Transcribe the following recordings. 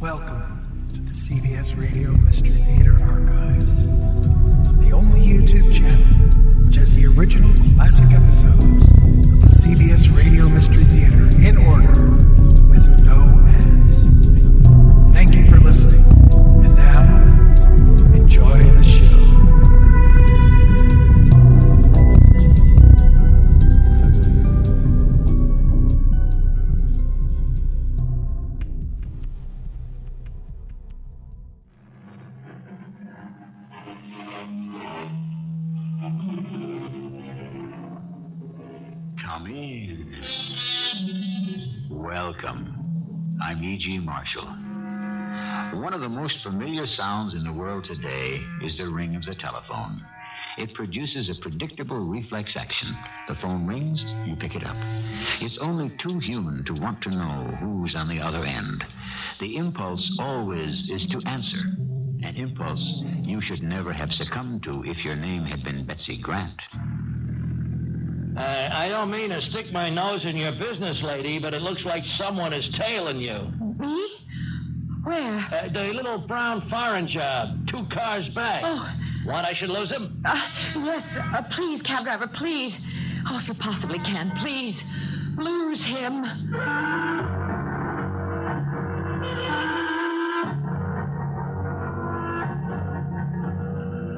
Welcome to the CBS Radio Mystery Theater Archives, the only YouTube channel which has the original classic episodes of the CBS Radio Mystery Theater in order with no ads. Thank you for listening, and now, enjoy the show. Come in. Welcome. I'm E.G. Marshall. One of the most familiar sounds in the world today is the ring of the telephone. It produces a predictable reflex action. The phone rings, you pick it up. It's only too human to want to know who's on the other end. The impulse always is to answer. An impulse you should never have succumbed to if your name had been Betsy Grant. I don't mean to stick my nose in your business, lady, but it looks like someone is tailing you. Me? Where? The little brown foreign job, 2 cars back. Oh. Want I should lose him? Yes, please, cab driver, please. Oh, if you possibly can, please. Lose him.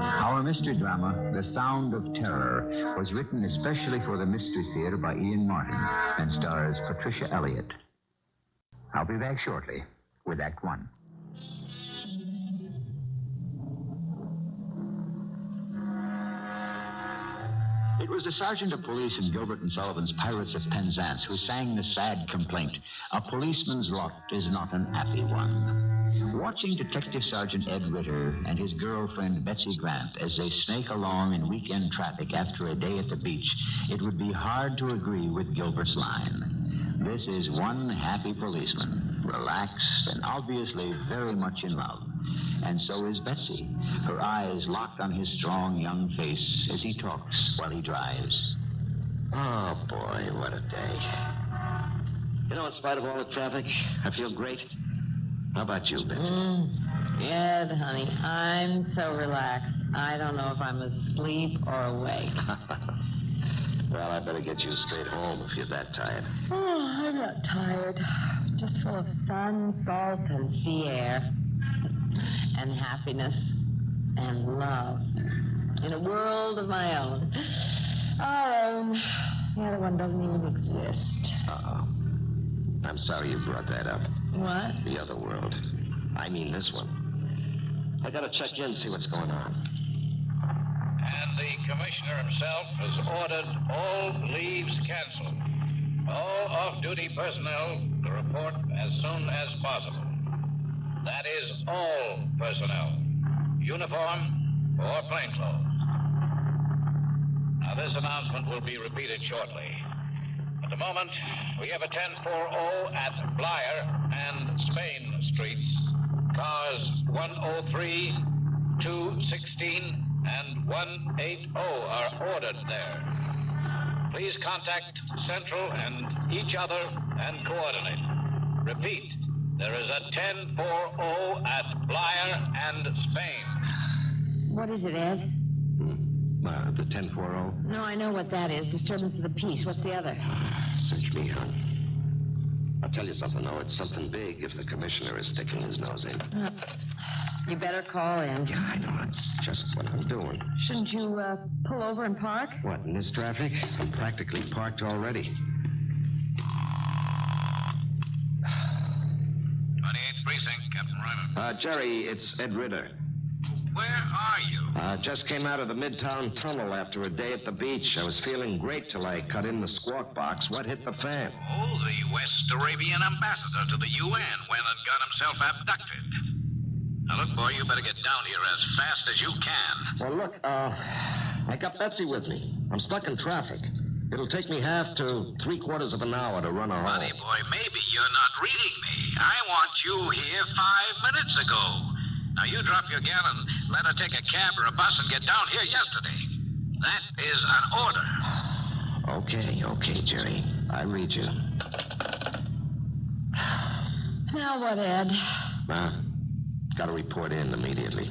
Our mystery drama, The Sound of Terror, was written especially for the Mystery Theater by Ian Martin and stars Patricia Elliot. I'll be back shortly with Act One. It was the sergeant of police in Gilbert and Sullivan's Pirates of Penzance who sang the sad complaint, "A policeman's lot is not an happy one." Watching Detective Sergeant Ed Ritter and his girlfriend Betsy Grant as they snake along in weekend traffic after a day at the beach, it would be hard to agree with Gilbert's line. This is one happy policeman, relaxed and obviously very much in love. And so is Betsy, her eyes locked on his strong young face as he talks while he drives. Oh, boy, what a day. You know, in spite of all the traffic, I feel great. How about you, Betsy? Ed, honey, I'm so relaxed. I don't know if I'm asleep or awake. Well, I better get you straight home if you're that tired. Oh, I'm not tired. Just full of sun, salt, and sea air. And happiness and love. In a world of my own. Our own. The other one doesn't even exist. Uh-oh. I'm sorry you brought that up. What? The other world. I mean this one. I gotta check in, see what's going on. And the commissioner himself has ordered all leaves canceled. All off-duty personnel to report as soon as possible. That is all personnel, uniform or plainclothes. Now, this announcement will be repeated shortly. At the moment, we have a 1040 at Blyer and Spain Streets. Cars 103, 216, and 180 are ordered there. Please contact Central and each other and coordinate. Repeat. There is a 1040 at Blyer and Spain. What is it, Ed? The 1040? No, I know what that is. Disturbance of the peace. What's the other? Search me, hon. I'll tell you something, though. It's something big if the commissioner is sticking his nose in. You better call in. Yeah, I know. It's just what I'm doing. Shouldn't you pull over and park? What, in this traffic? I'm practically parked already. 28th Precinct, Captain Ryman. Jerry, it's Ed Ritter. Where are you? Just came out of the Midtown Tunnel after a day at the beach. I was feeling great till I cut in the squawk box. What hit the fan? Oh, the West Arabian ambassador to the UN went and got himself abducted. Now, look, boy, you better get down here as fast as you can. Well, look, I got Betsy with me. I'm stuck in traffic. It'll take me half to 3/4 of an hour to run her home. Buddy boy, maybe you're not reading me. I want you here 5 minutes ago. Now, you drop your gal and let her take a cab or a bus and get down here yesterday. That is an order. Okay, Jerry. I read you. Now what, Ed? Got to report in immediately.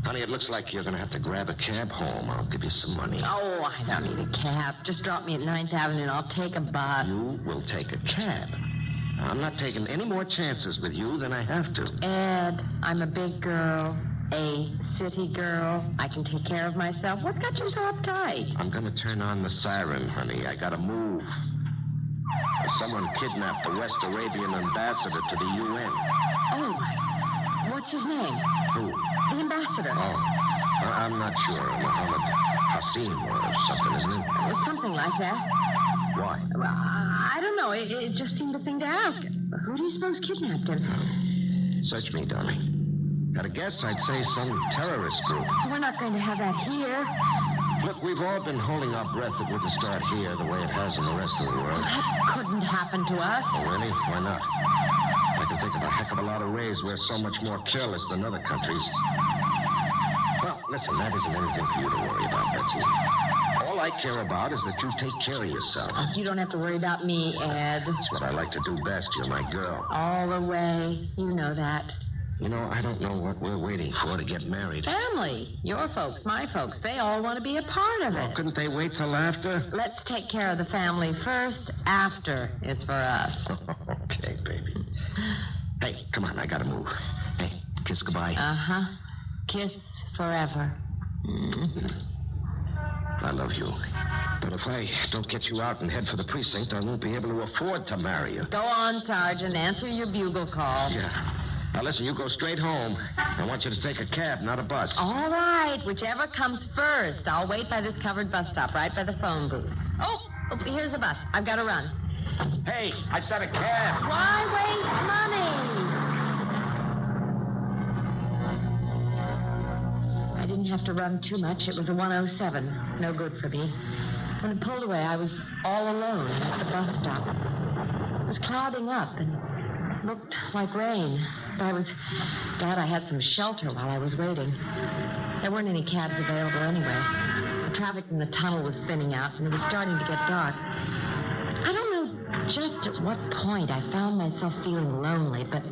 Honey, it looks like you're going to have to grab a cab home. I'll give you some money. Oh, I don't need a cab. Just drop me at 9th Avenue and I'll take a bus. You will take a cab. I'm not taking any more chances with you than I have to. Ed, I'm a big girl, a city girl. I can take care of myself. What got you so uptight? I'm going to turn on the siren, honey. I got to move. Someone kidnapped the West Arabian ambassador to the UN. Oh, what's his name? Who? The ambassador. Oh, I'm not sure. Mohammed Hassim or something, isn't it? It's something like that. Why? Well, I don't know. It just seemed a thing to ask. Who do you suppose kidnapped him? Search me, darling. Got a guess? I'd say some terrorist group. We're not going to have that here. Look, we've all been holding our breath it wouldn't start here the way it has in the rest of the world. That couldn't happen to us. Oh, really? Why not? I can think of a heck of a lot of ways we're so much more careless than other countries. Well, listen, that isn't anything for you to worry about, Betsy. All I care about is that you take care of yourself. You don't have to worry about me, Ed. That's what I like to do best. You're my girl. All the way. You know that. You know, I don't know what we're waiting for to get married. Family. Your folks, my folks, they all want to be a part of Well, it. couldn't they wait till after? Let's take care of the family first. After it's for us. Okay, baby. Hey, come on, I gotta move. Hey, kiss goodbye. Uh-huh. Kiss forever. I love you. But if I don't get you out and head for the precinct, I won't be able to afford to marry you. Go on, Sergeant. Answer your bugle call. Yeah. Now, listen, you go straight home. I want you to take a cab, not a bus. All right. Whichever comes first. I'll wait by this covered bus stop right by the phone booth. Oh, here's the bus. I've got to run. Hey, I said a cab. Why waste money? I didn't have to run too much. It was a 107. No good for me. When it pulled away, I was all alone at the bus stop. It was clouding up and looked like rain. But I was glad I had some shelter while I was waiting. There weren't any cabs available anyway. The traffic in the tunnel was thinning out, and it was starting to get dark. I don't know just at what point I found myself feeling lonely, but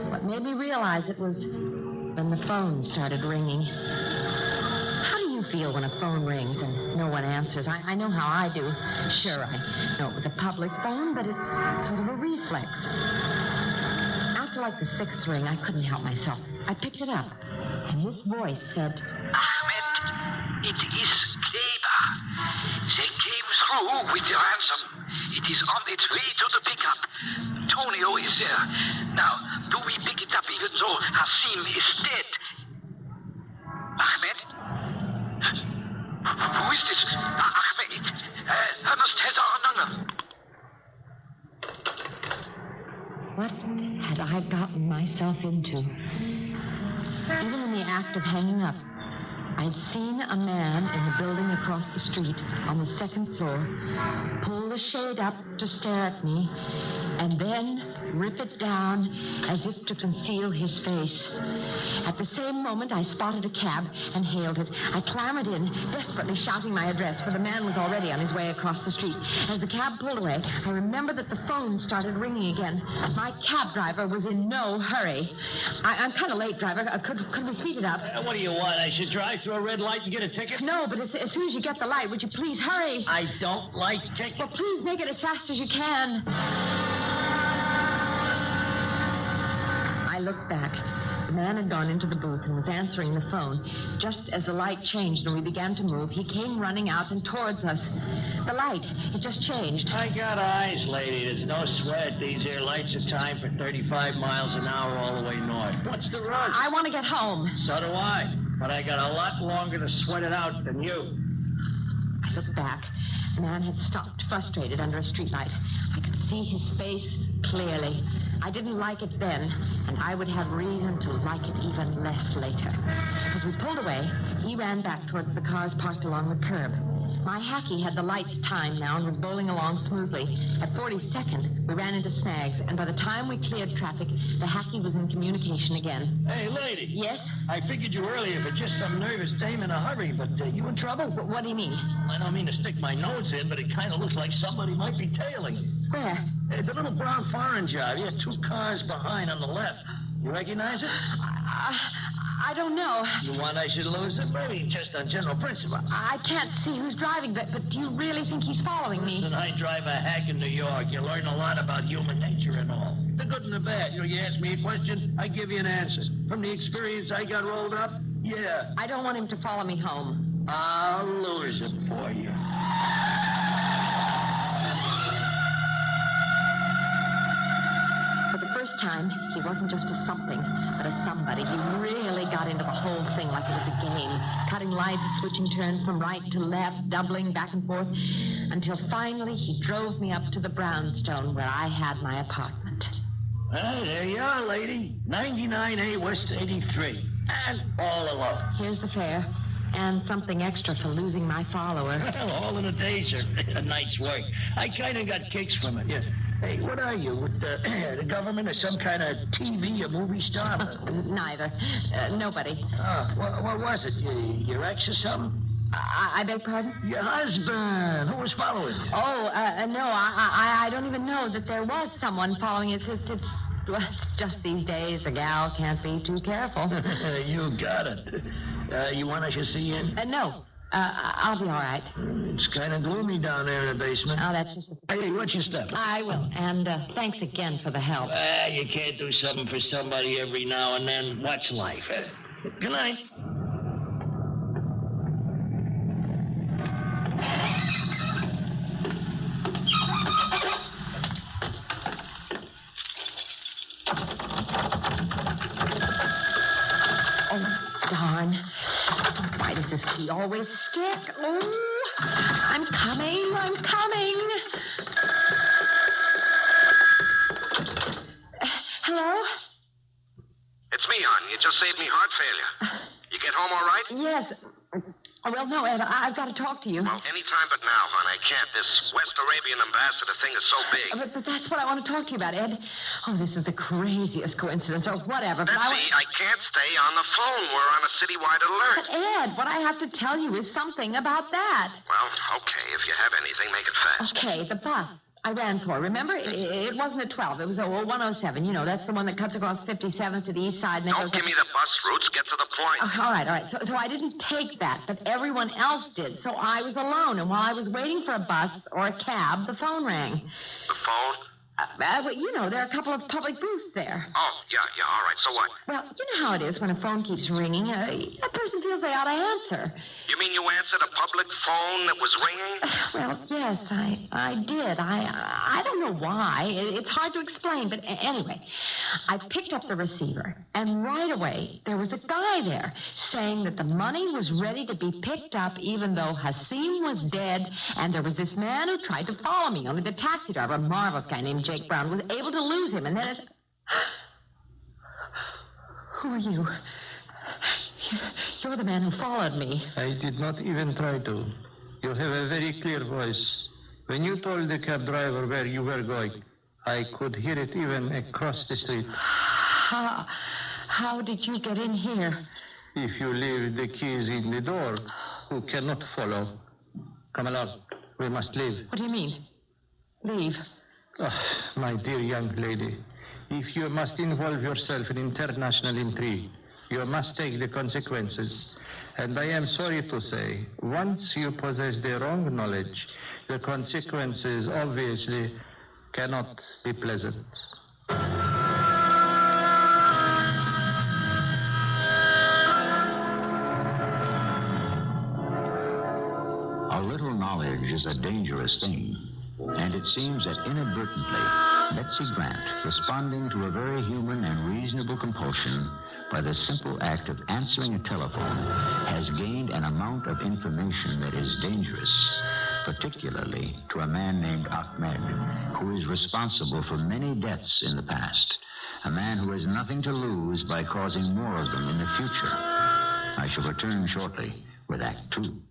what made me realize it was when the phone started ringing. How do you feel when a phone rings and no one answers? I know how I do. Sure, I know it was a public phone, but it's sort of a reflex. After like the 6th ring, I couldn't help myself. I picked it up, and his voice said, Hammond, it is Kleber. They came through with the ransom. It is on its way to the pickup. Tonio is there. Now, do we pick it up even though Hassim is dead? Ahmed? Who is this? Ahmed, I must have our number. what had I gotten myself into? Even in the act of hanging up, I'd seen a man in the building across the street on the 2nd floor pull the shade up to stare at me and then rip it down as if to conceal his face. At the same moment, I spotted a cab and hailed it. I clambered in, desperately shouting my address, for the man was already on his way across the street. As the cab pulled away, I remembered that the phone started ringing again. My cab driver was in no hurry. I'm kind of late, driver. Could we speed it up? What do you want? I should drive through a red light and get a ticket? No, but as soon as you get the light, would you please hurry? I don't like tickets. Well, please make it as fast as you can. I looked back. The man had gone into the booth and was answering the phone. Just as the light changed and we began to move, he came running out and towards us. The light, it just changed. I got eyes, lady. There's no sweat. These here lights are timed for 35 miles an hour all the way north. What's the rush? I want to get home. So do I. But I got a lot longer to sweat it out than you. I looked back. The man had stopped, frustrated, under a streetlight. I could see his face clearly. I didn't like it then, and I would have reason to like it even less later. As we pulled away, he ran back towards the cars parked along the curb. My hacky had the lights timed now and was bowling along smoothly. At 42nd, we ran into snags, and by the time we cleared traffic, the hacky was in communication again. Hey, lady. Yes? I figured you earlier for just some nervous dame in a hurry, but you in trouble? What do you mean? I don't mean to stick my nose in, but it kind of looks like somebody might be tailing you. Where? Hey, the little brown foreign job. You had 2 cars behind on the left. You recognize it? I don't know. You want I should lose it? Maybe just on general principle. I can't see who's driving, but do you really think he's following me? Listen, I drive a hack in New York. You learn a lot about human nature and all. The good and the bad. You ask me a question, I give you an answer. From the experience I got rolled up, yeah. I don't want him to follow me home. I'll lose it for you. For the first time, he wasn't just a something, but a somebody. He really got into the whole thing like it was a game, cutting lights, switching turns from right to left, doubling back and forth, until finally he drove me up to the brownstone where I had my apartment. Well, there you are, lady. 99A West 83. And all alone. Here's the fare, and something extra for losing my follower. Well, all in a day, sir. A night's work. I kind of got kicks from it, yeah. Hey, what are you, with the government or some kind of TV or movie star? Neither. Nobody. Oh, what was it? Your ex or something? I beg pardon? Your husband. Who was following you? Oh, no, I don't even know that there was someone following us. Well, it's just these days, the gal can't be too careful. You got it. You want I should see you in? No. I'll be all right. It's kind of gloomy down there in the basement. Oh, that's just... Hey, what's your step? I will. And thanks again for the help. You can't do something for somebody every now and then. What's life? Good night. Oh, darn. Why does this key always stick? Oh, I'm coming. Hello? It's me, hon. You just saved me heart failure. You get home all right? Yes. Oh, well, no, Ed, I've got to talk to you. Well, anytime but now, hon. I can't. This West Arabian ambassador thing is so big. But that's what I want to talk to you about, Ed. Oh, this is the craziest coincidence, or whatever. But Betsy, I can't stay on the phone. We're on a citywide alert. But, Ed, what I have to tell you is something about that. Well, okay. If you have anything, make it fast. Okay, the bus I ran for. Remember? It wasn't at 12. It was 107. You know, that's the one that cuts across 57th to the east side. And Don't give me the bus routes. Get to the point. Oh, all right. So I didn't take that, but everyone else did. So I was alone. And while I was waiting for a bus or a cab, the phone rang. The phone? Well, you know, there are a couple of public booths there. Oh, yeah, all right. So what? Well, you know how it is when a phone keeps ringing. A person feels they ought to answer. You mean you answered a public phone that was ringing? Well, yes, I did. I don't know why. It's hard to explain, but anyway, I picked up the receiver, and right away, there was a guy there saying that the money was ready to be picked up even though Hassim was dead, and there was this man who tried to follow me, only the taxi driver, a marvelous guy named Jake Brown, was able to lose him, and then Who are you? You're the man who followed me. I did not even try to. You have a very clear voice. When you told the cab driver where you were going, I could hear it even across the street. How did you get in here? If you leave the keys in the door, who cannot follow? Come along. We must leave. What do you mean? Leave? Oh, my dear young lady, if you must involve yourself in international intrigue, you must take the consequences. And I am sorry to say, once you possess the wrong knowledge, the consequences obviously cannot be pleasant. A little knowledge is a dangerous thing, and it seems that inadvertently, Betsy Grant, responding to a very human and reasonable compulsion by the simple act of answering a telephone, has gained an amount of information that is dangerous, particularly to a man named Ahmed, who is responsible for many deaths in the past, a man who has nothing to lose by causing more of them in the future. I shall return shortly with Act 2.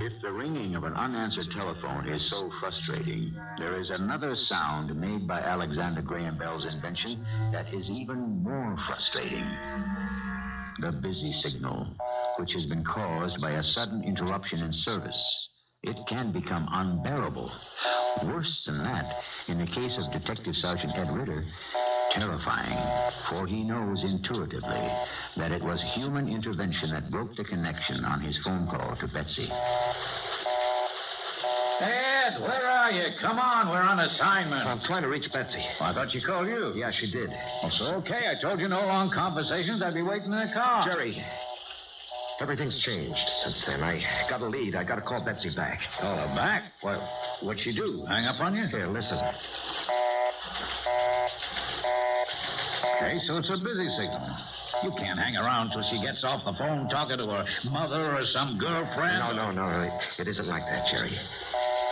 If the ringing of an unanswered telephone is so frustrating, there is another sound made by Alexander Graham Bell's invention that is even more frustrating. The busy signal, which has been caused by a sudden interruption in service. It can become unbearable. Worse than that, in the case of Detective Sergeant Ed Ritter, terrifying, for he knows intuitively that it was human intervention that broke the connection on his phone call to Betsy. Ed, where are you? Come on, we're on assignment. I'm trying to reach Betsy. I thought she called you. Yeah, she did. Well, so okay. I told you no long conversations. I'd be waiting in the car. Jerry, everything's changed since then. I got a lead. I got to call Betsy back. Call her back? Well, what'd she do? Hang up on you? Here, listen. Okay, so it's a busy signal. You can't hang around till she gets off the phone talking to her mother or some girlfriend. No. It isn't like that, Jerry.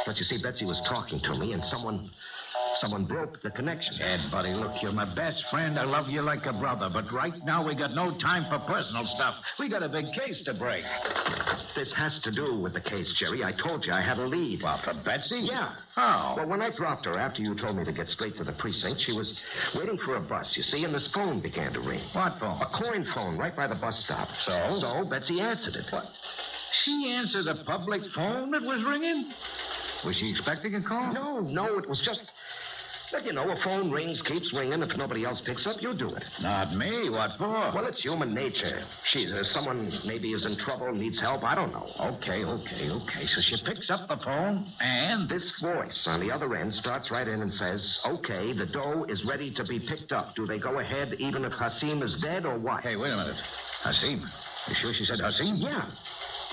But you see, Betsy was talking to me, and someone broke the connection. Ed, buddy, look, you're my best friend. I love you like a brother. But right now, we got no time for personal stuff. We got a big case to break. This has to do with the case, Jerry. I told you I had a lead. Well, for Betsy? Yeah. How? Well, when I dropped her after you told me to get straight to the precinct, she was waiting for a bus, you see, and this phone began to ring. What phone? A coin phone right by the bus stop. So? So Betsy answered it. What? She answered a public phone that was ringing? Was she expecting a call? No, it was just... But, you know, a phone rings, keeps ringing. If nobody else picks up, you do it. Not me. What for? Well, it's human nature. Someone maybe is in trouble, needs help. I don't know. Okay. So she picks up the phone, and... This voice on the other end starts right in and says, okay, the dough is ready to be picked up. Do they go ahead even if Hasim is dead or what? Hey, wait a minute. Hasim? You sure she said Hasim? Yeah.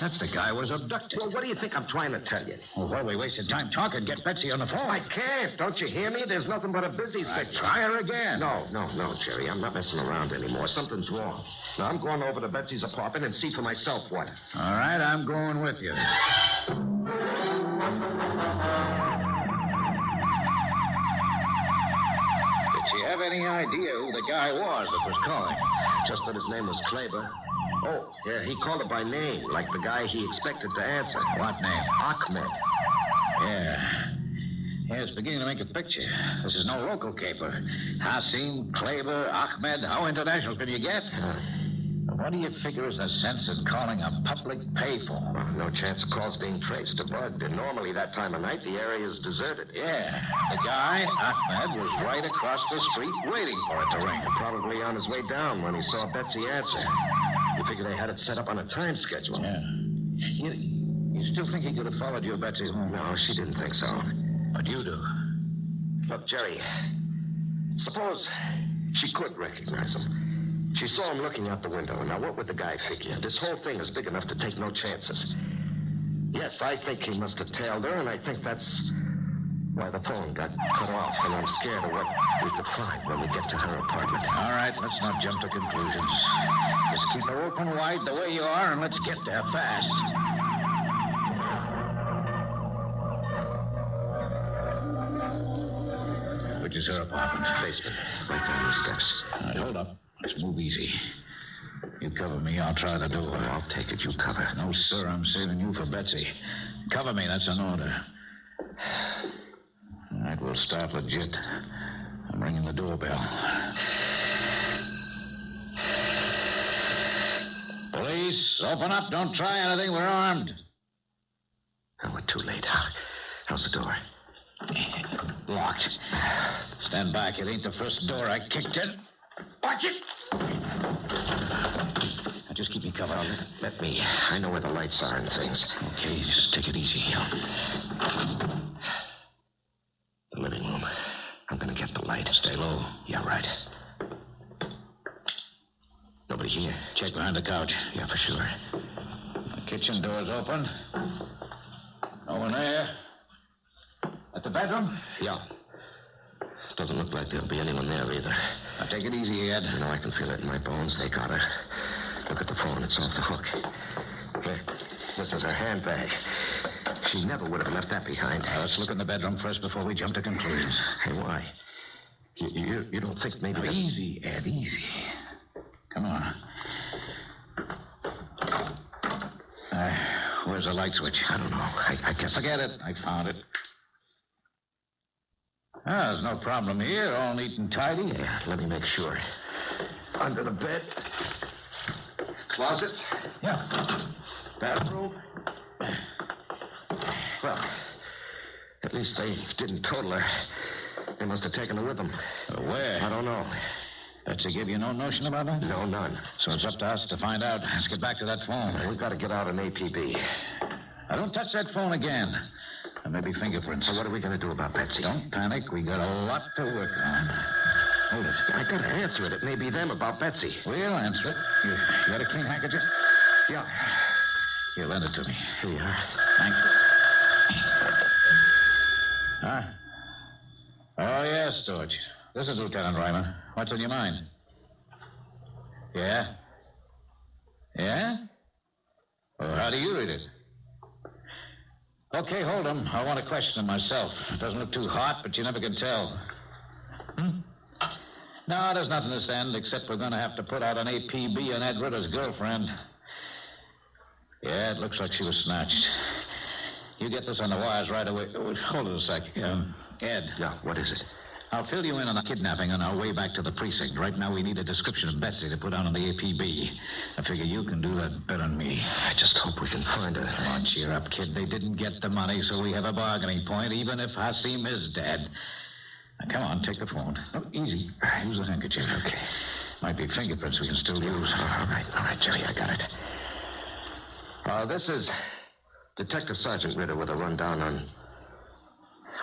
That's the guy who was abducted. Well, what do you think I'm trying to tell you? Well, while we wasted time talking, get Betsy on the phone. I can't. Don't you hear me? There's nothing but a busy signal. Try her again. No, Jerry. I'm not messing around anymore. Something's wrong. Now, I'm going over to Betsy's apartment and see for myself what. All right, I'm going with you. Did she have any idea who the guy was that was calling? Just that his name was Kleber. Oh, yeah, he called her by name, like the guy he expected to answer. What name? Ahmed. Yeah, it's beginning to make a picture. This is no local caper. Hasim, Kleber, Ahmed. How international can you get? What do you figure is the sense in calling a public payphone? Well, no chance of calls being traced or bugged. And normally that time of night, the area is deserted. Yeah, the guy, Ahmed, was right across the street waiting for it to ring. Probably on his way down when he saw Betsy answer. You figure they had it set up on a time schedule. Yeah. You still think he could have followed you, Betsy, home? No, she didn't think so. But you do. Look, Jerry, suppose she could recognize him. She saw him looking out the window. Now, what would the guy figure? This whole thing is big enough to take no chances. Yes, I think he must have tailed her, and I think that's why the phone got cut off, and I'm scared of what we could find when we get to her apartment. All right, let's not jump to conclusions. Just keep her open wide the way you are, and let's get there fast. Which is her apartment? Basement, right down the steps. All right, hold up. Let's move easy. You cover me, I'll try the door. I'll take it, you cover. No, sir, I'm saving you for Betsy. Cover me, that's an order. All right, we'll start legit. I'm ringing the doorbell. Police, open up. Don't try anything. We're armed. Oh, we're too late. How's the door? Locked. Stand back. It ain't the first door I kicked in. Watch it! Now just keep me covered. Let me. I know where the lights are and things. Okay, just take it easy. The living room. I'm gonna get the light. Stay low. Yeah, right. Nobody here. Check behind the couch. Yeah, for sure. The kitchen door's open. No one there. At the bedroom? Yeah. Doesn't look like there'll be anyone there either. Now take it easy, Ed. I can feel it in my bones. They got her. Look at the phone. It's off the hook. Here. This is her handbag. She never would have left that behind. Let's look in the bedroom first before we jump to conclusions. Hey, why? You don't think maybe... Now, easy, Ed, easy. Come on. Where's the light switch? I don't know. I guess... Forget it. I found it. There's no problem here. All neat and tidy. Yeah, let me make sure. Under the bed. Closet. Yeah. Bathroom. Well, at least they didn't total her. They must have taken her with them. Where? I don't know. Betsy give you no notion about that? No, none. So it's up to us to find out. Let's get back to that phone. We've got to get out an APB. Now, don't touch that phone again. There may be fingerprints. So what are we going to do about Betsy? Don't panic. We got a lot to work on. Hold it. I got to answer it. It may be them about Betsy. We'll answer it. You got a clean handkerchief? Yeah. Here, lend it to me. Here you are. Thanks. Huh? Oh, yes, George. This is Lieutenant Ryman. What's on your mind? Yeah? Yeah? Well, how do you read it? Okay, hold him. I want to question him myself. It doesn't look too hot, but you never can tell. No, there's nothing this end, except we're going to have to put out an APB on Ed Ritter's girlfriend. Yeah, it looks like she was snatched. You get this on the wires right away. Hold it a sec. Ed. Yeah, what is it? I'll fill you in on the kidnapping on our way back to the precinct. Right now, we need a description of Betsy to put out on the APB. I figure you can do that better than me. I just hope we can find her. Come on, cheer up, kid. They didn't get the money, so we have a bargaining point, even if Hasim is dead. Now, come on, take the phone. Oh, easy. Use the handkerchief. Okay. Might be fingerprints we can still use. All right, Jerry, I got it. This is Detective Sergeant Ritter with a rundown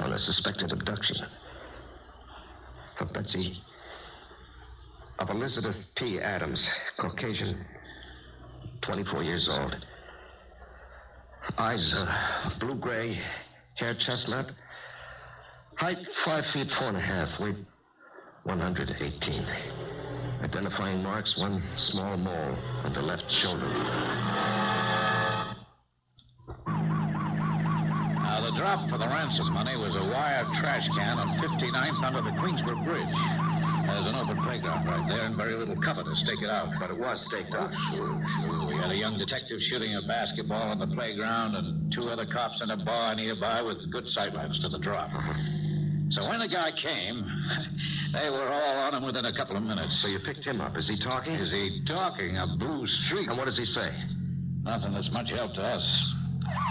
on a suspected abduction of Betsy, of Elizabeth P. Adams, Caucasian, 24 years old. Eyes blue-gray, hair chestnut, height 5 feet 4.5, weight 118. Identifying marks, one small mole on the left shoulder. The drop for the ransom money was a wired trash can on 59th under the Queensboro Bridge. There's an open playground right there and very little cover to stake it out. But it was staked out. Sure. We had a young detective shooting a basketball on the playground and 2 other cops in a bar nearby with good sightlines to the drop. So when the guy came, they were all on him within a couple of minutes. So you picked him up. Is he talking? Is he talking? A blue streak. And what does he say? Nothing that's much help to us.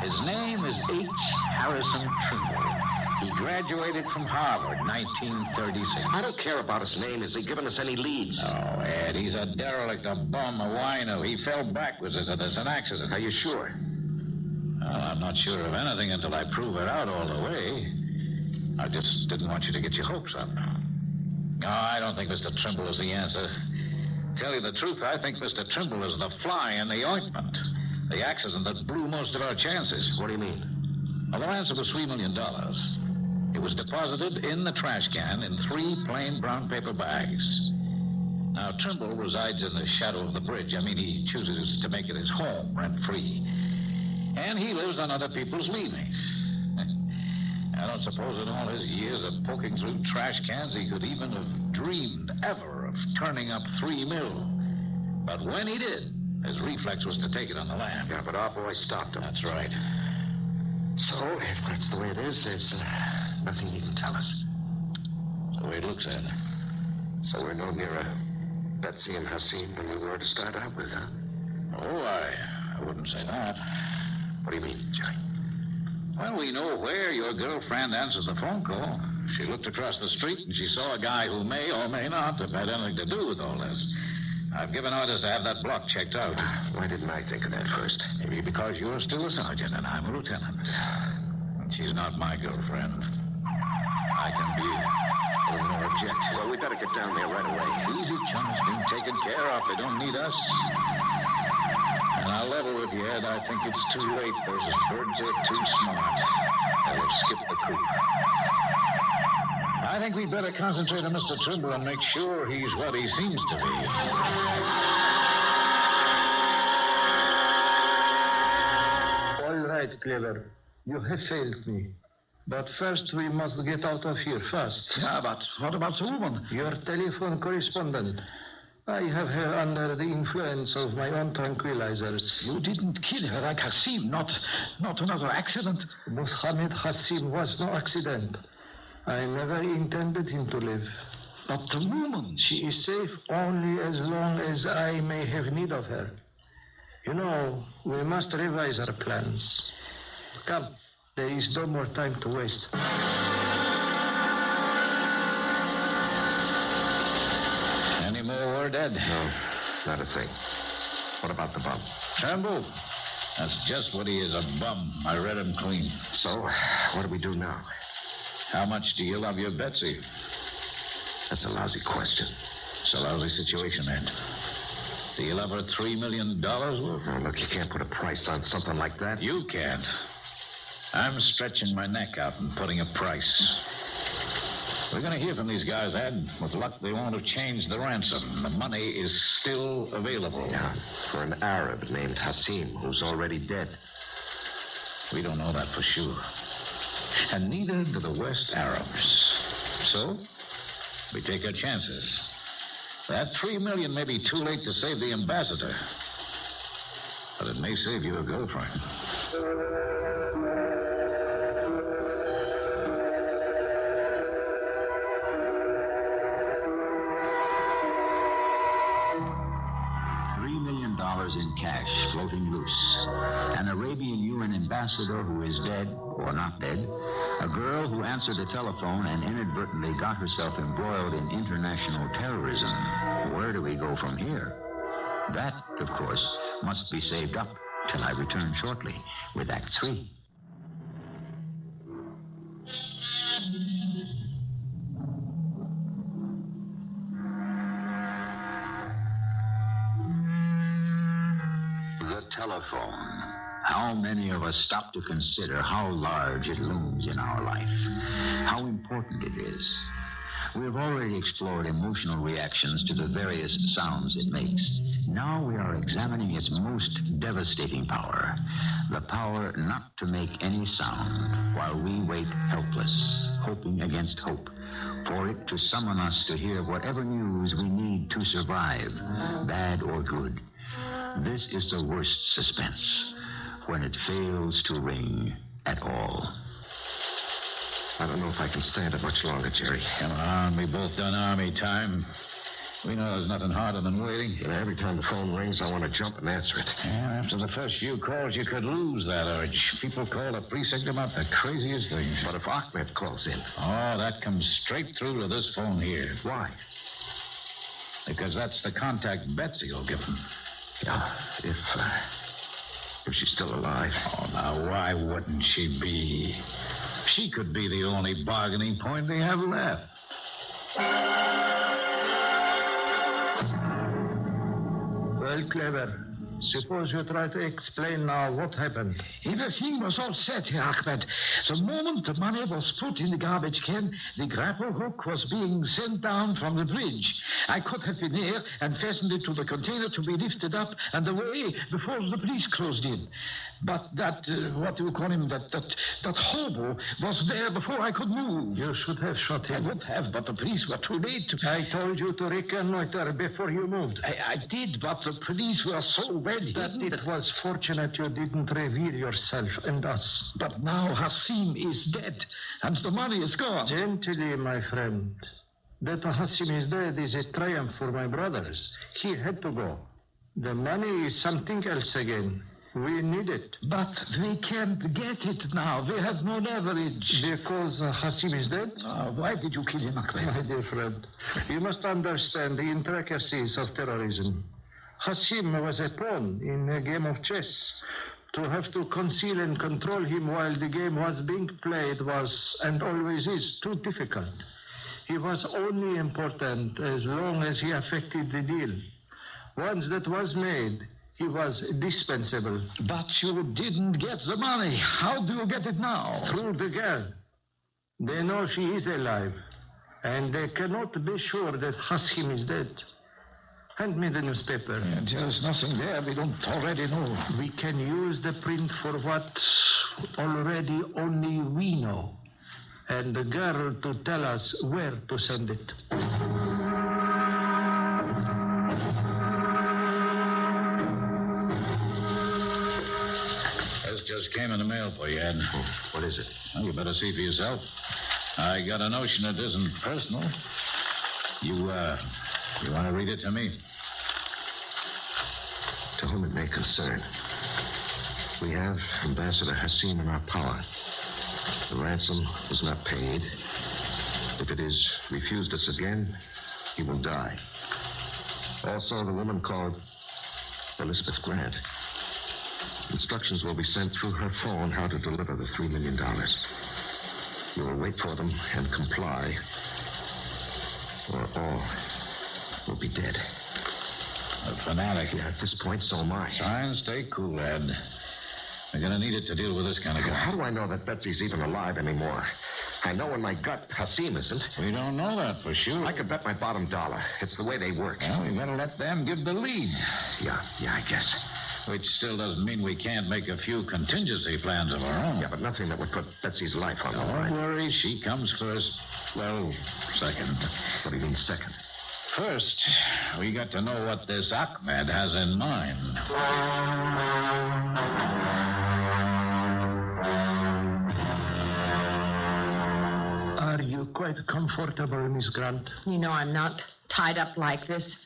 His name is H. Harrison Trimble. He graduated from Harvard, 1936. I don't care about his name. Has he given us any leads? Oh, Ed, he's a derelict, a bum, a wino. He fell backwards into this, an accident. Are you sure? Well, I'm not sure of anything until I prove it out all the way. I just didn't want you to get your hopes up. No, I don't think Mr. Trimble is the answer. Tell you the truth, I think Mr. Trimble is the fly in the ointment. The accident that blew most of our chances. What do you mean? Well, the ransom was $3 million. It was deposited in the trash can in 3 plain brown paper bags. Now, Trimble resides in the shadow of the bridge. I mean, he chooses to make it his home, rent-free. And he lives on other people's leavings. I don't suppose in all his years of poking through trash cans he could even have dreamed ever of turning up $3 million. But when he did, his reflex was to take it on the lam. Yeah, but our boy stopped him. That's right. So, if that's the way it is, there's nothing he can tell us. That's the way it looks, Ed. So we're no nearer Betsy and Hasim than we were to start out with, huh? Oh, I wouldn't say that. What do you mean, Jerry? Well, we know where your girlfriend answers the phone call. She looked across the street and she saw a guy who may or may not have had anything to do with all this. I've given orders to have that block checked out. Why didn't I think of that first? Maybe because you're still a sergeant and I'm a lieutenant. And she's not my girlfriend. I can be a little more objective. Well, we better get down there right away. Easy, chums. Being taken care of. They don't need us. And I'll level with you, Ed. I think it's too late. Those birds are too smart. They'll have skipped the coop. I think we'd better concentrate on Mr. Trimble and make sure he's what he seems to be. All right, Clever. You have failed me. But first, we must get out of here fast. Yeah, but what about the woman? Your telephone correspondent. I have her under the influence of my own tranquilizers. You didn't kill her like Hassim, not another accident. Mohammed Hassim was no accident. I never intended him to live. But the woman... She is safe only as long as I may have need of her. You know, we must revise our plans. Come, there is no more time to waste. Any more word, Ed? No, not a thing. What about the bum? Turnbull? That's just what he is, a bum. I read him clean. So, what do we do now? How much do you love your Betsy? That's a lousy question. It's a lousy situation, Ed. Do you love her $3 million worth? Oh, look, you can't put a price on something like that. You can't. I'm stretching my neck out and putting a price. We're going to hear from these guys, Ed. With luck, they won't have changed the ransom. The money is still available. Yeah, for an Arab named Hassim, who's already dead. We don't know that for sure. And neither do the West Arabs. So, we take our chances. That $3 million may be too late to save the ambassador. But it may save your girlfriend. $3 million in cash floating loose. An Arabian UN ambassador who is dead or not dead. A girl who answered the telephone and inadvertently got herself embroiled in international terrorism. Where do we go from here? That, of course, must be saved up till I return shortly with Act 3. The telephone. How many of us stop to consider how large it looms in our life? How important it is? We have already explored emotional reactions to the various sounds it makes. Now we are examining its most devastating power. The power not to make any sound while we wait helpless, hoping against hope, for it to summon us to hear whatever news we need to survive, bad or good. This is the worst suspense, when it fails to ring at all. I don't know if I can stand it much longer, Jerry. Come on, we both done army time. We know there's nothing harder than waiting. You know, every time the phone rings, I want to jump and answer it. Yeah, after the first few calls, you could lose that urge. People call the precinct about the craziest things. But if Ahmed calls in... Oh, that comes straight through to this phone here. Why? Because that's the contact Betsy will give him. Yeah, if she's still alive. Oh, now, why wouldn't she be? She could be the only bargaining point they have left. Well, clever. Suppose you try to explain now what happened. Everything was all set, Herr Ahmed. The moment the money was put in the garbage can, the grapple hook was being sent down from the bridge. I could have been there and fastened it to the container to be lifted up and away before the police closed in. But that, what do you call him, that hobo was there before I could move. You should have shot him. I would have, but the police were too late to... I told you to reconnoiter before you moved. I did, but the police were so well That it was fortunate you didn't reveal yourself and us. But now Hassim is dead, and the money is gone. Gently, my friend. That Hassim is dead is a triumph for my brothers. He had to go. The money is something else again. We need it. But we can't get it now. We have no leverage. Because Hassim is dead? Why did you kill him, Ahmed? My dear friend, you must understand the intricacies of terrorism. Hassim was a pawn in a game of chess. To have to conceal and control him while the game was being played was, and always is, too difficult. He was only important as long as he affected the deal. Once that was made, he was dispensable. But you didn't get the money. How do you get it now? Through the girl. They know she is alive, and they cannot be sure that Hassim is dead. Hand me the newspaper. There's nothing there we don't already know. We can use the print for what already only we know, and the girl to tell us where to send it. just came in the mail for you, Ed. Oh, what is it? Well, you better see for yourself. I got a notion it isn't personal. You want to read it to me? To whom it may concern. We have Ambassador Hassim in our power. The ransom was not paid. If it is refused us again, he will die. Also, the woman called Elizabeth Grant. Instructions will be sent through her phone how to deliver the $3 million. You will wait for them and comply, or all will be dead. A fanatic. Yeah, at this point, so am I. Fine, stay cool, Ed. We're going to need it to deal with this kind of guy. How do I know that Betsy's even alive anymore? I know in my gut Hassim isn't. We don't know that for sure. I could bet my bottom dollar. It's the way they work. Well, we better let them give the lead. Yeah, I guess. Which still doesn't mean we can't make a few contingency plans of our own. Yeah, but nothing that would put Betsy's life on the line. Don't worry, she comes first. Well, second. What do you mean, second? First, we got to know what this Ahmed has in mind. Are you quite comfortable, Miss Grant? You know I'm not tied up like this.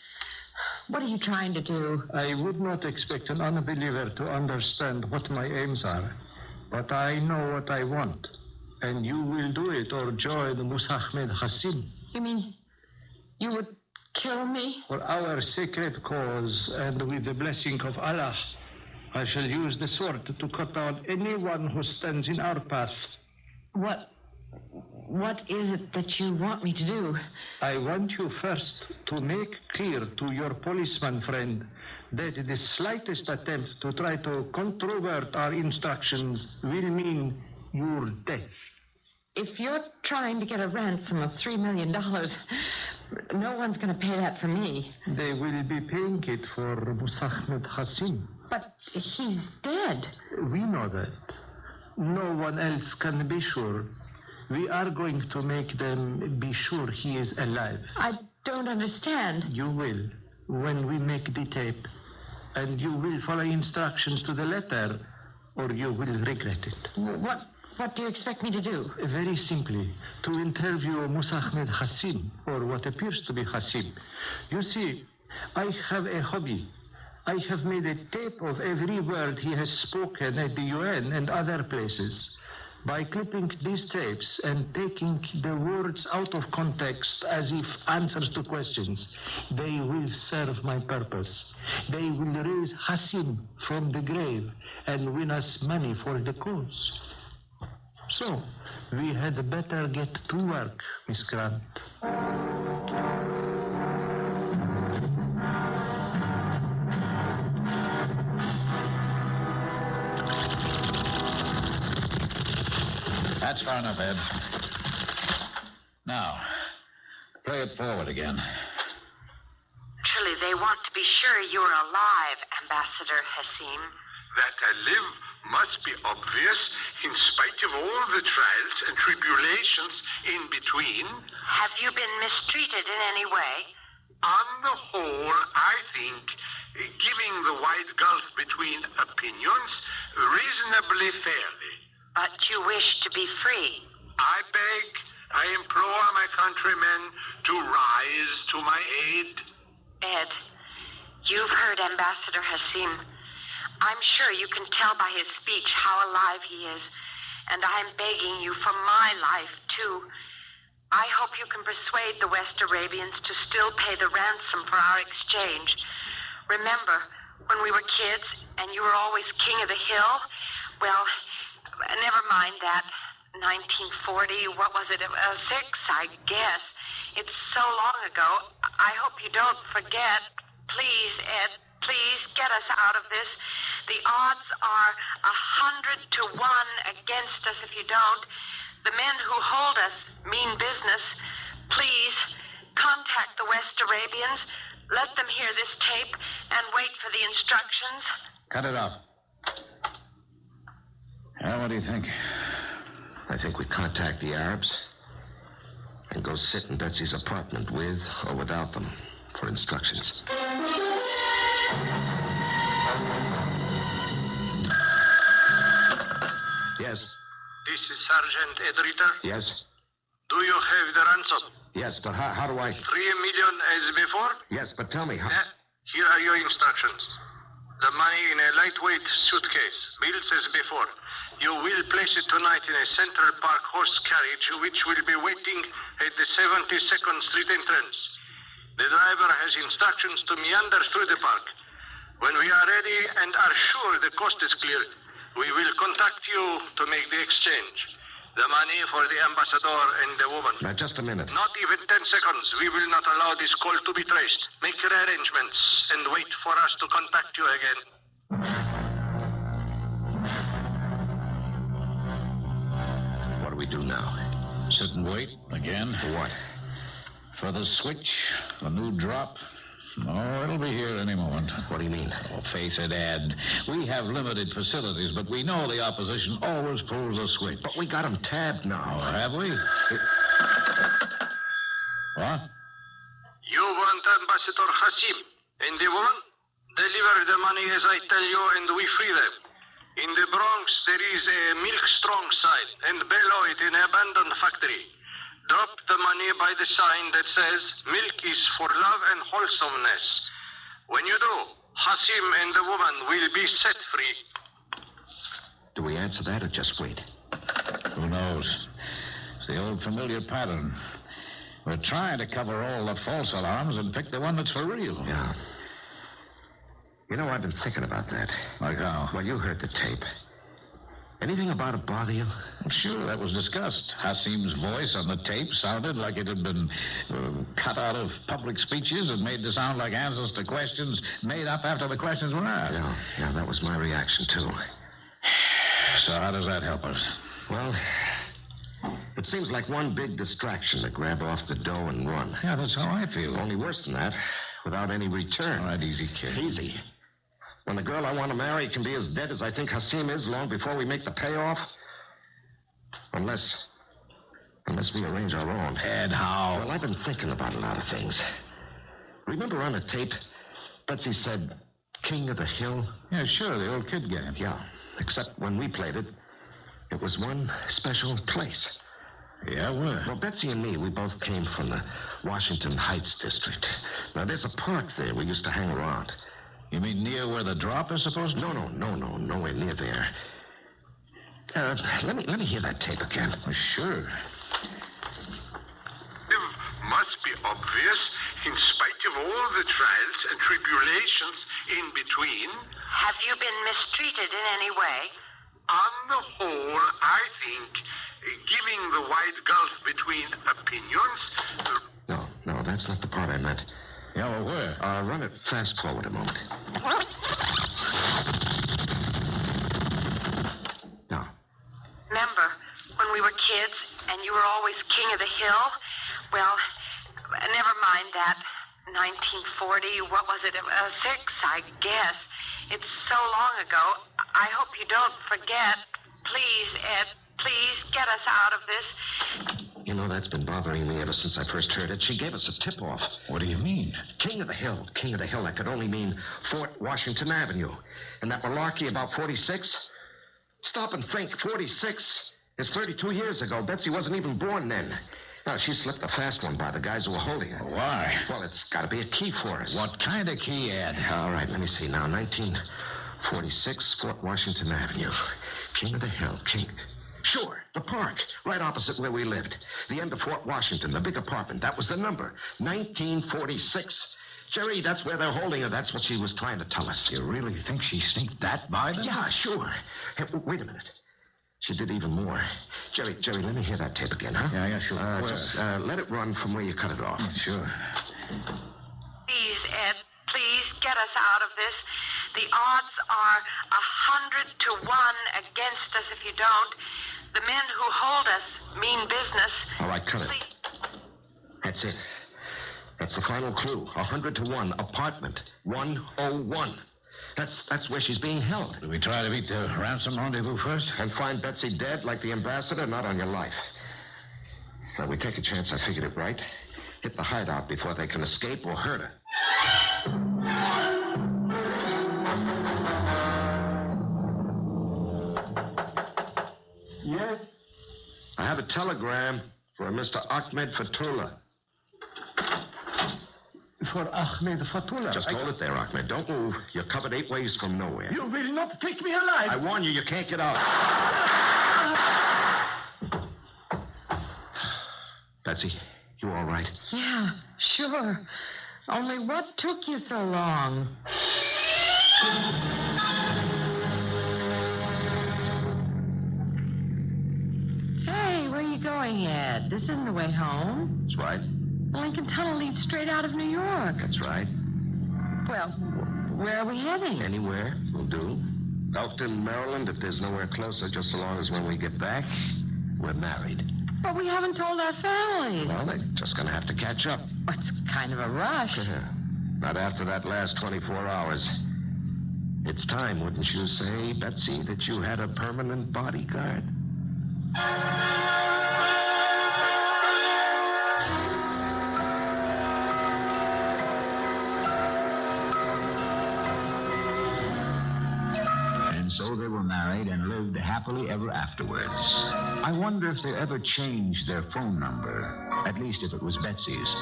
What are you trying to do? I would not expect an unbeliever to understand what my aims are, but I know what I want, and you will do it or join Ahmed Hassim. You mean you would kill me? For our sacred cause and with the blessing of Allah, I shall use the sword to cut down anyone who stands in our path. What is it that you want me to do? I want you first to make clear to your policeman friend that the slightest attempt to try to controvert our instructions will mean your death. If you're trying to get a ransom of $3 million, no one's going to pay that for me. They will be paying it for Ahmed Hassim. But he's dead. We know that. No one else can be sure. We are going to make them be sure he is alive. I don't understand. You will, when we make the tape. And you will follow instructions to the letter, or you will regret it. What do you expect me to do? Very simply, to interview Ahmed Hassim, or what appears to be Hassim. You see, I have a hobby. I have made a tape of every word he has spoken at the UN and other places. By clipping these tapes and taking the words out of context as if answers to questions, they will serve my purpose. They will raise Hassim from the grave and win us money for the cause. So, we had better get to work, Miss Grant. That's far enough, Ed. Now, play it forward again. Actually, they want to be sure you're alive, Ambassador Hassim. That I live must be obvious in spite of all the trials and tribulations in between. Have you been mistreated in any way? On the whole, I think, giving the wide gulf between opinions, reasonably fairly. But you wish to be free. I implore my countrymen to rise to my aid. Ed, you've heard Ambassador Hassim. I'm sure you can tell by his speech how alive he is, and I'm begging you for my life, too. I hope you can persuade the West Arabians to still pay the ransom for our exchange. Remember, when we were kids and you were always king of the hill? Well, never mind that. 1940, what was it? 6, I guess. It's so long ago. I hope you don't forget. Please, Ed, please get us out of this. The odds are 100 to 1 against us if you don't. The men who hold us mean business. Please, contact the West Arabians. Let them hear this tape and wait for the instructions. Cut it off. What do you think? I think we contact the Arabs and go sit in Betsy's apartment with or without them for instructions. Sergeant Edritter? Yes? Do you have the ransom? Yes, but how do I... 3 million as before? Yes, but tell me how... Here are your instructions. The money in a lightweight suitcase, built as before. You will place it tonight in a Central Park horse carriage, which will be waiting at the 72nd Street entrance. The driver has instructions to meander through the park. When we are ready and are sure the coast is clear, we will contact you to make the exchange. The money for the ambassador and the woman. Now, just a minute. Not even 10 seconds. We will not allow this call to be traced. Make your arrangements and wait for us to contact you again. What do we do now? Sit and wait again. For what? For the switch, the new drop. Oh, it'll be here any moment. What do you mean? Oh, face it, Ed. We have limited facilities, but we know the opposition always pulls a switch. But we got them tabbed now. Oh, have we? What? You want Ambassador Hasim and the woman? Deliver the money as I tell you and we free them. In the Bronx, there is a milk strong sign and below it an abandoned factory. Drop the money by the sign that says, milk is for love and wholesomeness. When you do, Hasim and the woman will be set free. Do we answer that or just wait? Who knows? It's the old familiar pattern. We're trying to cover all the false alarms and pick the one that's for real. Yeah. You know, I've been thinking about that. Like how? Well, you heard the tape. Anything about it bother you? Well, sure, that was discussed. Hasim's voice on the tape sounded like it had been cut out of public speeches and made to sound like answers to questions made up after the questions were asked. Yeah, that was my reaction, too. So how does that help us? Well, it seems like one big distraction to grab off the dough and run. Yeah, that's how I feel. Only worse than that, without any return. All right, easy, kid. Easy. When the girl I want to marry can be as dead as I think Hasim is long before we make the payoff. Unless we arrange our own. Ed, how? Well, I've been thinking about a lot of things. Remember on the tape, Betsy said, King of the Hill? Yeah, sure, the old kid game. Yeah, except when we played it, it was one special place. Yeah, where? Well, Betsy and me, we both came from the Washington Heights district. Now, there's a park there we used to hang around. You mean near where the drop is supposed to be? No, nowhere near there. Let me hear that tape again. Well, sure. It must be obvious, in spite of all the trials and tribulations in between. Have you been mistreated in any way? On the whole, I think giving the wide gulf between opinions... No, that's not the part I meant. Yeah, well, where? Run it fast forward a moment. Now. Remember when we were kids and you were always king of the hill? Well, never mind that. 1940, what was it? 6, I guess. It's so long ago. I hope you don't forget. Please, Ed, please get us out of this. You know, that's been bothering me ever since I first heard it. She gave us a tip-off. What do you mean? King of the Hill. King of the Hill. That could only mean Fort Washington Avenue. And that malarkey about 46? Stop and think. 46 is 32 years ago. Betsy wasn't even born then. Now, she slipped a fast one by the guys who were holding her. Why? Well, it's got to be a key for us. What kind of key, Ed? All right, let me see now. 1946, Fort Washington Avenue. King of the Hill. Sure, the park, right opposite where we lived. The end of Fort Washington, the big apartment. That was the number. 1946. Jerry, that's where they're holding her. That's what she was trying to tell us. You really think she sneaked that by them? Yeah, sure. Hey, wait a minute. She did even more. Jerry, let me hear that tape again, huh? Yeah, sure. Just let it run from where you cut it off. Sure. Please, Ed, please get us out of this. The odds are 100 to 1 against us if you don't. The men who hold us mean business. All right, cut it. That's it. That's the final clue. 100 to 1. Apartment 101. That's where she's being held. Do we try to beat the ransom rendezvous first? And find Betsy dead like the ambassador, not on your life. Now, we take a chance I figured it right. Hit the hideout before they can escape or hurt her. Yes? I have a telegram for a Mr. Ahmed Fatullah. For Ahmed Fatullah. Just hold it there, Ahmed. Don't move. You're covered 8 ways from nowhere. You will not take me alive. I warn you, you can't get out. Betsy, you all right? Yeah, sure. Only what took you so long? Hey, where are you going, Ed? This isn't the way home. That's right. The Lincoln Tunnel leads straight out of New York. That's right. Well, where are we heading? Anywhere will do. Elkton, Maryland, if there's nowhere closer, just so long as when we get back, we're married. But we haven't told our families. Well, they're just going to have to catch up. It's kind of a rush. Not after that last 24 hours. It's time, wouldn't you say, Betsy, that you had a permanent bodyguard? And so they were married and lived happily ever afterwards. I wonder if they ever changed their phone number, at least if it was Betsy's.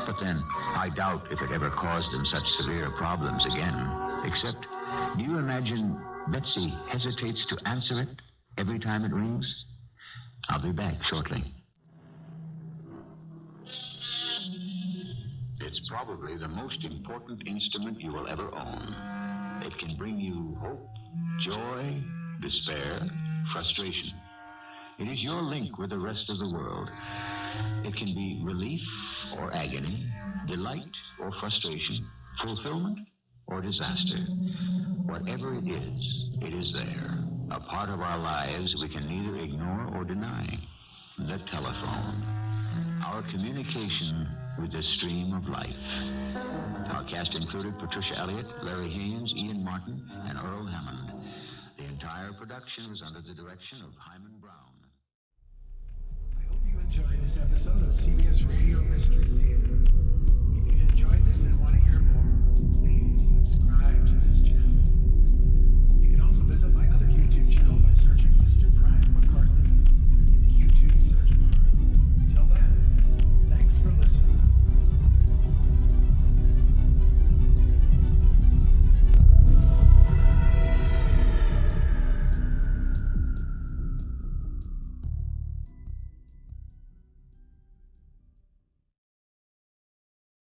But then, I doubt if it ever caused them such severe problems again. Except, do you imagine Betsy hesitates to answer it every time it rings? I'll be back shortly. It's probably the most important instrument you will ever own. It can bring you hope, joy, despair, frustration. It is your link with the rest of the world. It can be relief or agony, delight or frustration, fulfillment or disaster. Whatever it is there. A part of our lives we can neither ignore or deny. The telephone. Our communication with the stream of life. Our cast included Patricia, Elliot, Larry Haines, Ian Martin, and Earl Hammond. The entire production was under the direction of Hyman Brown. I hope you enjoyed this episode of CBS Radio Mystery Theater. If you